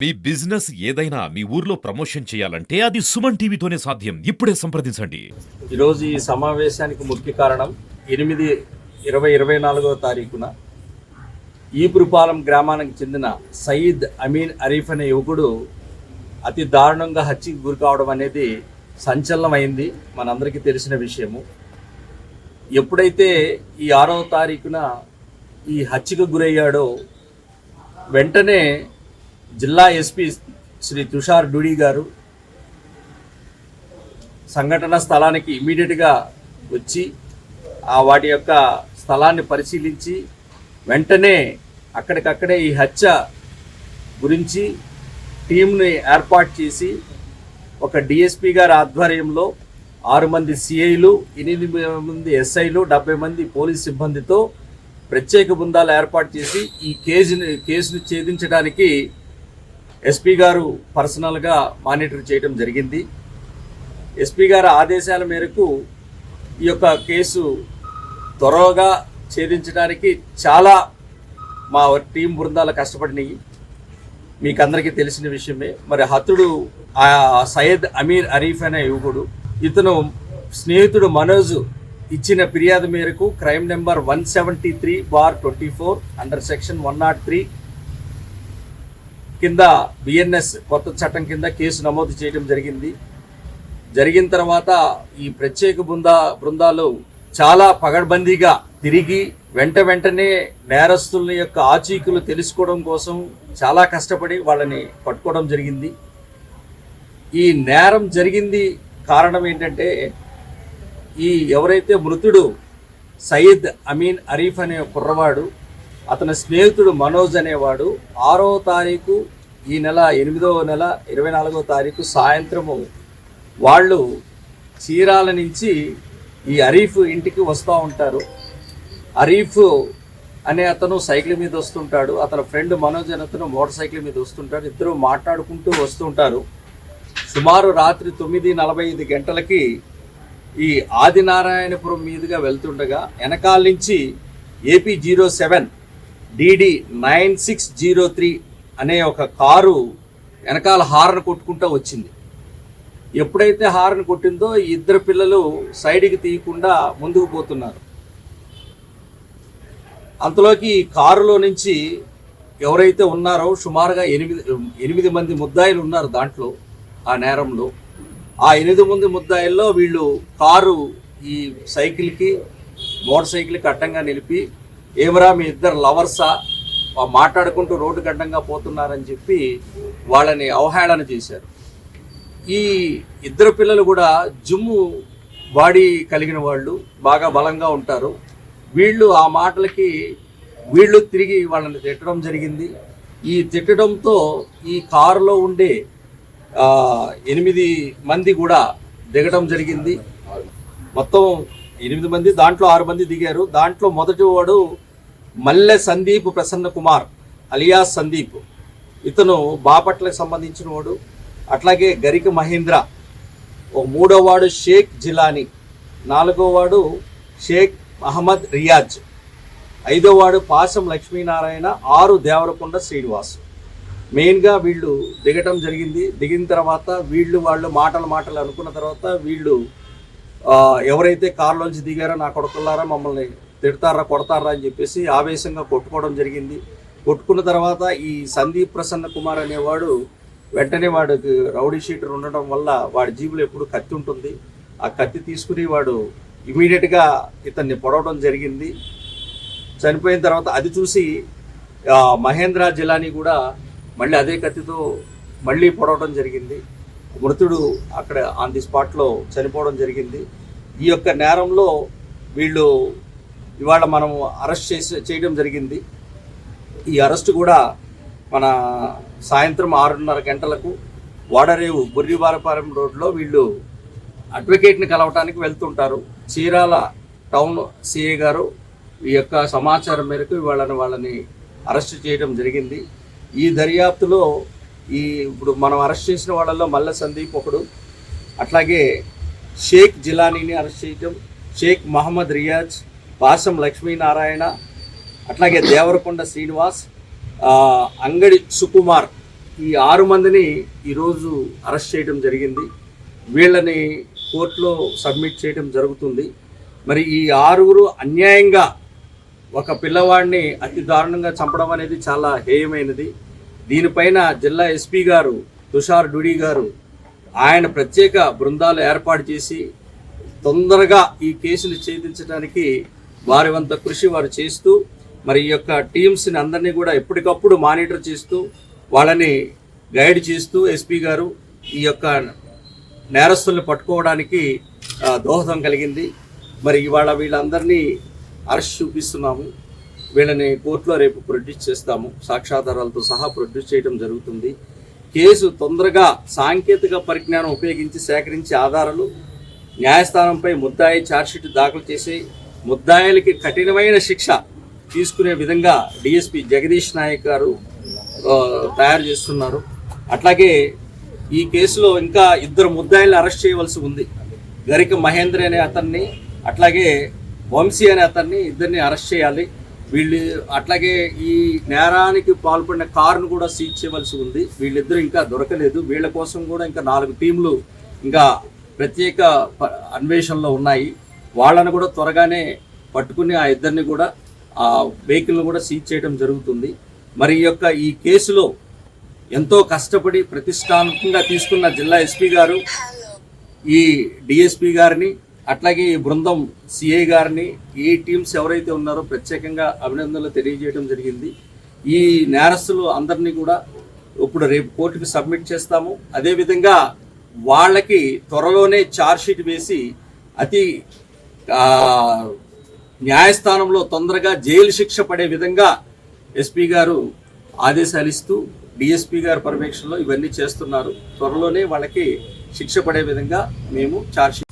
మీ business ఏదైనా మీ ఊర్లో promotion చేయాలంటే అది సుమన్ టీవీతోనే సాధ్యం. ఇప్పుడే సంప్రదించండి. ఈరోజు ఈ సమావేశానికి ముఖ్య కారణం 8/20/24 తారీఖున ఈపురుపాలెం గ్రామానికి చెందిన సయీద్ అమీన్ అరీఫ్ అనే యువకుడు అతి దారుణంగా హత్యకు గురి కావడం అనేది సంచలనమైంది, మనందరికీ తెలిసిన విషయము. ఎప్పుడైతే ఈ 6వ తారీఖున ఈ హత్యకు గురయ్యాడో వెంటనే జిల్లా ఎస్పీ శ్రీ తుషార్ డూడి గారు సంఘటన స్థలానికి ఇమీడియట్గా వచ్చి వాటి యొక్క స్థలాన్ని పరిశీలించి వెంటనే అక్కడికక్కడే ఈ హత్య గురించి టీంని ఏర్పాటు చేసి ఒక డిఎస్పీ గారి ఆధ్వర్యంలో 6 మంది సిఐలు, 8 మంది ఎస్ఐలు, 70 మంది పోలీస్ సిబ్బందితో ప్రత్యేక బృందాలు ఏర్పాటు చేసి ఈ కేసును ఛేదించడానికి ఎస్పీ గారు పర్సనల్గా మానిటర్ చేయడం జరిగింది. ఎస్పీ గారి ఆదేశాల మేరకు ఈ యొక్క కేసు త్వరగా ఛేదించడానికి చాలా మా టీం బృందాలు కష్టపడినాయి, మీకు అందరికీ తెలిసిన విషయమే. మరి హతుడు సయ్యద్ అమీర్ అరీఫ్ అనే యువకుడు, ఇతను స్నేహితుడు మనోజ్ ఇచ్చిన ఫిర్యాదు మేరకు క్రైమ్ నెంబర్ 173/24 అండర్ సెక్షన్ 103 కింద బిఎన్ఎస్ కొత్త చట్టం కింద కేసు నమోదు చేయడం జరిగిన తర్వాత ఈ ప్రత్యేక బృందాలు చాలా పగడ్బందీగా తిరిగి వెంటనే నేరస్తుల యొక్క ఆచూకీలు తెలుసుకోవడం కోసం చాలా కష్టపడి వాళ్ళని పట్టుకోవడం జరిగింది. ఈ నేరం జరిగింది కారణం ఏంటంటే, ఈ ఎవరైతే మృతుడు సయీద్ అమీన్ అరీఫ్ అనే కుర్రవాడు, అతని స్నేహితుడు మనోజ్ అనేవాడు 6వ తారీఖు ఈ నెల 8వ నెల 24వ తారీఖు సాయంత్రము వాళ్ళు చీరాల నుంచి ఈ అరీఫ్ ఇంటికి వస్తూ ఉంటారు. అరీఫ్ అనే అతను సైకిల్ మీద వస్తుంటాడు, అతని ఫ్రెండ్ మనోజ్ అనే అతను మోటార్ సైకిల్ మీద వస్తుంటాడు. ఇద్దరు మాట్లాడుకుంటూ వస్తుంటారు. సుమారు రాత్రి 9:45 గంటలకి ఈ ఆదినారాయణపురం మీదుగా వెళ్తుండగా వెనకాల నుంచి AP 07 DD 9603 అనే ఒక కారు వెనకాల హార్న్ కొట్టుకుంటూ వచ్చింది. ఎప్పుడైతే హార్న్ కొట్టిందో ఈ ఇద్దరు పిల్లలు సైడ్కి తీయకుండా ముందుకు పోతున్నారు. అంతలోకి కారులో నుంచి ఎవరైతే ఉన్నారో సుమారుగా 8 మంది ముద్దాయిలు ఉన్నారు దాంట్లో, ఆ నేరంలో. ఆ 8 మంది ముద్దాయిల్లో వీళ్ళు కారు ఈ సైకిల్కి మోటార్ సైకిల్కి అడ్డంగా నిలిపి, ఏమరా మీ ఇద్దరు లవర్సా, మాట్లాడుకుంటూ రోడ్డుకి అడ్డంగా పోతున్నారని చెప్పి వాళ్ళని అవహేళన చేశారు. ఈ ఇద్దరు పిల్లలు కూడా జిమ్ము బాడీ కలిగిన వాళ్ళు, బాగా బలంగా ఉంటారు. వీళ్ళు ఆ మాటలకి వీళ్ళు తిరిగి వాళ్ళని తిట్టడం జరిగింది. ఈ తిట్టడంతో ఈ కారులో ఉండే 8 మంది కూడా దిగడం జరిగింది. మొత్తం 8 మంది, దాంట్లో 6 మంది దిగారు. దాంట్లో మొదటి వాడు మల్లె సందీప్ ప్రసన్న కుమార్ అలియాస్ సందీప్, ఇతను బాపట్లకు సంబంధించిన వాడు. అట్లాగే గరిక మహేంద్ర, 3వ వాడు షేక్ జిలానీ, 4వ వాడు షేక్ మహమ్మద్ రియాజ్, 5వ వాడు పాసం లక్ష్మీనారాయణ, 6 దేవరకొండ శ్రీనివాస్. మెయిన్గా వీళ్ళు దిగటం జరిగింది. దిగిన తర్వాత వాళ్ళు మాటలు అనుకున్న తర్వాత వీళ్ళు ఎవరైతే కారులోంచి దిగారో నా కొడుకులారా మమ్మల్ని తిడతారా కొడతారా అని చెప్పేసి ఆవేశంగా కొట్టుకోవడం జరిగింది. కొట్టుకున్న తర్వాత ఈ సందీప్ ప్రసన్న కుమార్ అనేవాడు వెంటనే వాడికి రౌడీ షీటర్ ఉండడం వల్ల వాడి జీబులో ఎప్పుడు కత్తి ఉంటుంది. ఆ కత్తి తీసుకుని వాడు ఇమీడియట్గా ఇతన్ని పొడవడం జరిగింది. చనిపోయిన తర్వాత అది చూసి మహేంద్ర జిలానీ కూడా మళ్ళీ అదే కత్తితో మళ్ళీ పొడవడం జరిగింది. మృతుడు అక్కడ ఆన్ ది స్పాట్లో చనిపోవడం జరిగింది. ఈ యొక్క నేరంలో వీళ్ళు ఇవాళ మనం అరెస్ట్ చేయడం జరిగింది. ఈ అరెస్ట్ కూడా మన సాయంత్రం 6:30 గంటలకు వాడరేవు బొర్రివారపాలెం రోడ్లో వీళ్ళు అడ్వకేట్ని కలవటానికి వెళ్తుంటారు. చీరాల టౌన్ సిఐ గారు ఈ యొక్క సమాచారం మేరకు వాళ్ళని అరెస్ట్ చేయడం జరిగింది. ఈ దర్యాప్తులో ఇప్పుడు మనం అరెస్ట్ చేసిన వాళ్ళల్లో మల్ల సందీప్ ఒకడు, అట్లాగే షేక్ జిలానీని అరెస్ట్ చేయటం, షేక్ మహమ్మద్ రియాజ్, పాసం లక్ష్మీనారాయణ, అట్లాగే దేవరకొండ శ్రీనివాస్, అంగడి సుకుమార్, ఈ 6 మందిని ఈరోజు అరెస్ట్ చేయడం జరిగింది. వీళ్ళని కోర్టులో సబ్మిట్ చేయడం జరుగుతుంది. మరి ఈ 6గురు అన్యాయంగా ఒక పిల్లవాడిని అతి దారుణంగా చంపడం అనేది చాలా హేయమైనది. దీనిపైన జిల్లా ఎస్పీ గారు తుషార్ డుడి గారు ఆయన ప్రత్యేక బృందాలు ఏర్పాటు చేసి తొందరగా ఈ కేసులు ఛేదించడానికి వారి వంత కృషి వారు చేస్తూ, మరి ఈ యొక్క టీమ్స్ని అందరినీ కూడా ఎప్పటికప్పుడు మానిటర్ చేస్తూ వాళ్ళని గైడ్ చేస్తూ ఎస్పీ గారు ఈ యొక్క నేరస్తుల్ని పట్టుకోవడానికి దోహదం కలిగింది. మరి ఇవాళ వీళ్ళందరినీ అరెస్ట్ చూపిస్తున్నాము. వీళ్ళని కోర్టులో రేపు ప్రొడ్యూస్ చేస్తాము. సాక్ష్యాధారాలతో సహా ప్రొడ్యూస్ చేయడం జరుగుతుంది. కేసు తొందరగా సాంకేతిక పరిజ్ఞానం ఉపయోగించి సేకరించి ఆధారాలు న్యాయస్థానంపై ముద్దాయి ఛార్జ్షీట్ దాఖలు చేసి ముద్దాయిలకి కఠినమైన శిక్ష తీసుకునే విధంగా డిఎస్పీ జగదీష్ నాయక్ గారు తయారు చేస్తున్నారు. అట్లాగే ఈ కేసులో ఇంకా 2 ముద్దాయిల్ని అరెస్ట్ చేయవలసి ఉంది. గరిక మహేంద్ర అనే అతన్ని, అట్లాగే వంశీ అనే అతన్ని, ఇద్దరిని అరెస్ట్ చేయాలి. వీళ్ళు అట్లాగే ఈ నేరానికి పాల్పడిన కారును కూడా సీజ్ చేయవలసి ఉంది. వీళ్ళిద్దరూ ఇంకా దొరకలేదు. వీళ్ళ కోసం కూడా ఇంకా 4 టీంలు ఇంకా ప్రత్యేక అన్వేషణలో ఉన్నాయి. వాళ్ళను కూడా త్వరగానే పట్టుకుని ఆ ఇద్దరిని కూడా ఆ వెహికల్ను కూడా సీజ్ చేయడం జరుగుతుంది. మరి ఈ కేసులో ఎంతో కష్టపడి ప్రతిష్టాత్మకంగా తీసుకున్న జిల్లా ఎస్పీ గారు, ఈ డిఎస్పీ గారిని, అట్లాగే ఈ బృందం సిఐ గారిని, ఈ టీమ్స్ ఎవరైతే ఉన్నారో ప్రత్యేకంగా అభినందనలు తెలియజేయడం జరిగింది. ఈ నేరస్తులు అందరినీ కూడా ఇప్పుడు రేపు కోర్టుకు సబ్మిట్ చేస్తాము. అదేవిధంగా వాళ్ళకి త్వరలోనే ఛార్జ్షీట్ వేసి అతి న్యాయస్థానంలో తొందరగా జైలు శిక్ష పడే విధంగా ఎస్పీ గారు ఆదేశాలు ఇస్తూ డిఎస్పీ గారి పర్యవేక్షణలో ఇవన్నీ చేస్తున్నారు. త్వరలోనే వాళ్ళకి శిక్ష పడే విధంగా మేము ఛార్జ్షీట్